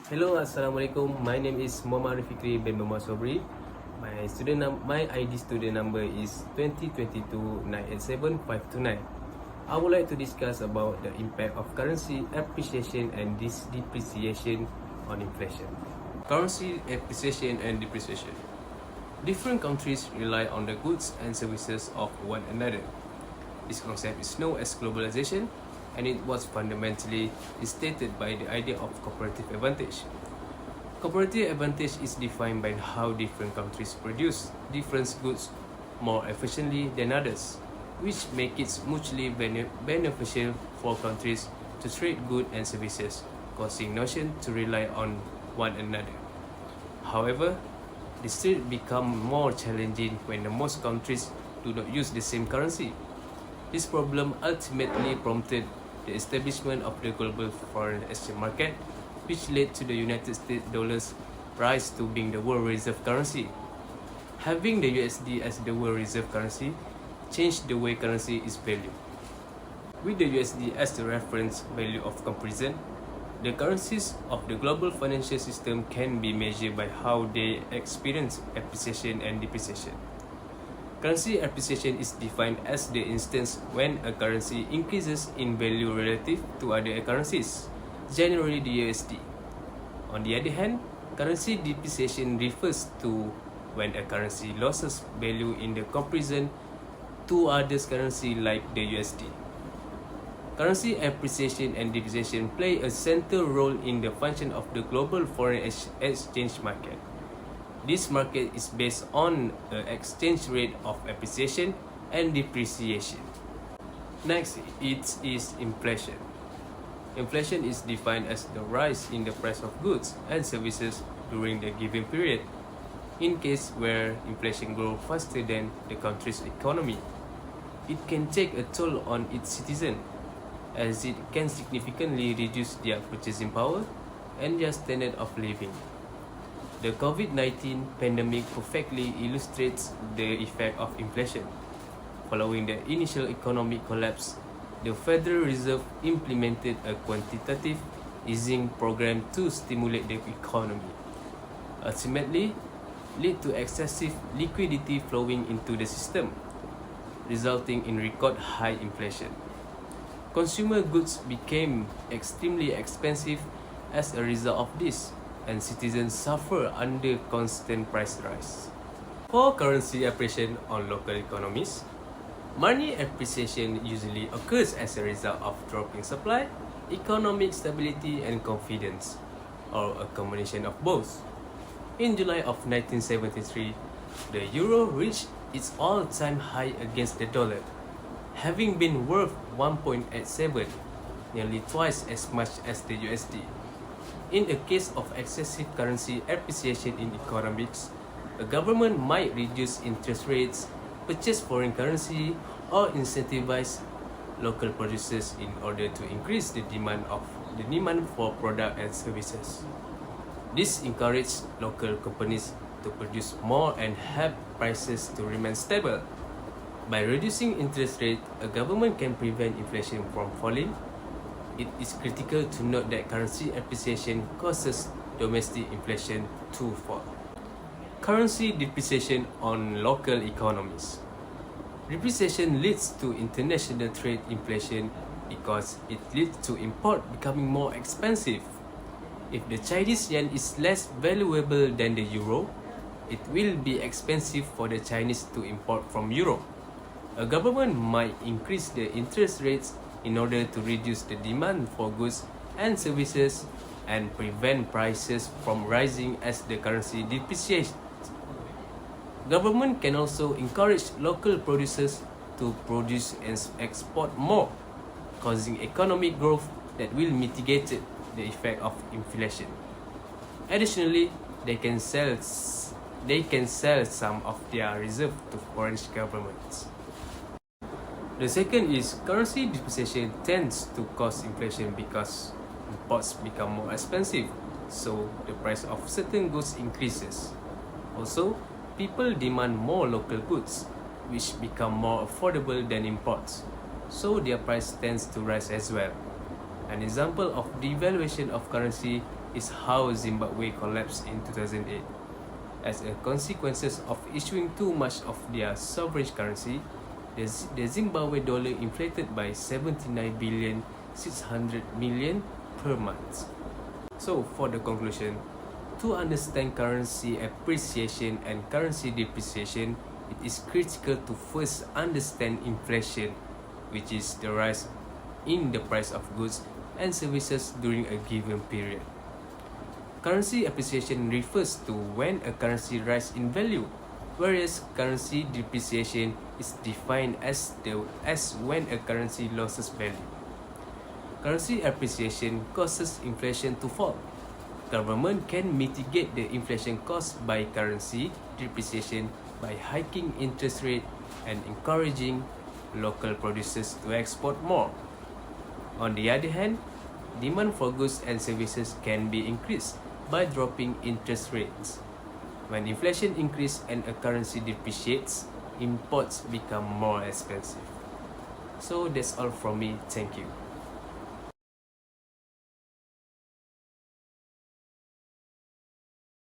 Hello, Assalamualaikum. My name is Mohd Fikri bin Mohd Sobri. My ID student number is 2022-987-529. I would like to discuss about the impact of currency appreciation and depreciation on inflation. Currency appreciation and depreciation. Different countries rely on the goods and services of one another. This concept is known as globalization, and it was fundamentally stated by the idea of comparative advantage. Comparative advantage is defined by how different countries produce different goods more efficiently than others, which make it mutually beneficial for countries to trade goods and services, causing nations to rely on one another. However, this trade becomes more challenging when most countries do not use the same currency. This problem ultimately prompted the establishment of the global foreign exchange market, which led to the United States dollar's rise to being the world reserve currency. Having the USD as the world reserve currency changed the way currency is valued. With the USD as the reference value of comparison, the currencies of the global financial system can be measured by how they experience appreciation and depreciation. Currency appreciation is defined as the instance when a currency increases in value relative to other currencies, generally the USD. On the other hand, currency depreciation refers to when a currency loses value in the comparison to other currencies like the USD. Currency appreciation and depreciation play a central role in the function of the global foreign exchange market. This market is based on the exchange rate of appreciation and depreciation. Next, it is inflation. Inflation is defined as the rise in the price of goods and services during the given period, in case where inflation grows faster than the country's economy. It can take a toll on its citizens, as it can significantly reduce their purchasing power and their standard of living. The COVID-19 pandemic perfectly illustrates the effect of inflation. Following the initial economic collapse, the Federal Reserve implemented a quantitative easing program to stimulate the economy, ultimately led to excessive liquidity flowing into the system, resulting in record high inflation. Consumer goods became extremely expensive as a result of this, and citizens suffer under constant price rise. For currency appreciation on local economies, money appreciation usually occurs as a result of dropping supply, economic stability, and confidence, or a combination of both. In July of 1973, the euro reached its all-time high against the dollar, having been worth 1.87, nearly twice as much as the USD. In the case of excessive currency appreciation in economics, a government might reduce interest rates, purchase foreign currency, or incentivize local producers in order to increase the demand for products and services. This encourages local companies to produce more and help prices to remain stable. By reducing interest rate, a government can prevent inflation from falling. It is critical to note that currency appreciation causes domestic inflation to fall. Currency depreciation on local economies. Depreciation leads to international trade inflation because it leads to import becoming more expensive. If the Chinese yuan is less valuable than the euro, it will be expensive for the Chinese to import from Europe. A government might increase the interest rates in order to reduce the demand for goods and services and prevent prices from rising as the currency depreciates. Government can also encourage local producers to produce and export more, causing economic growth that will mitigate the effect of inflation. Additionally, they can sell some of their reserves to foreign governments. The second is currency depreciation tends to cause inflation because imports become more expensive, so the price of certain goods increases. Also, people demand more local goods, which become more affordable than imports, so their price tends to rise as well. An example of devaluation of currency is how Zimbabwe collapsed in 2008. As a consequence of issuing too much of their sovereign currency, the Zimbabwe dollar inflated by 79.6 billion per month. So for the conclusion, to understand currency appreciation and currency depreciation, it is critical to first understand inflation, which is the rise in the price of goods and services during a given period. Currency appreciation refers to when a currency rises in value, whereas currency depreciation is defined as when a currency loses value. Currency appreciation causes inflation to fall. Government can mitigate the inflation caused by currency depreciation by hiking interest rate and encouraging local producers to export more. On the other hand, demand for goods and services can be increased by dropping interest rates. When inflation increases and a currency depreciates, imports become more expensive. So that's all from me. Thank you.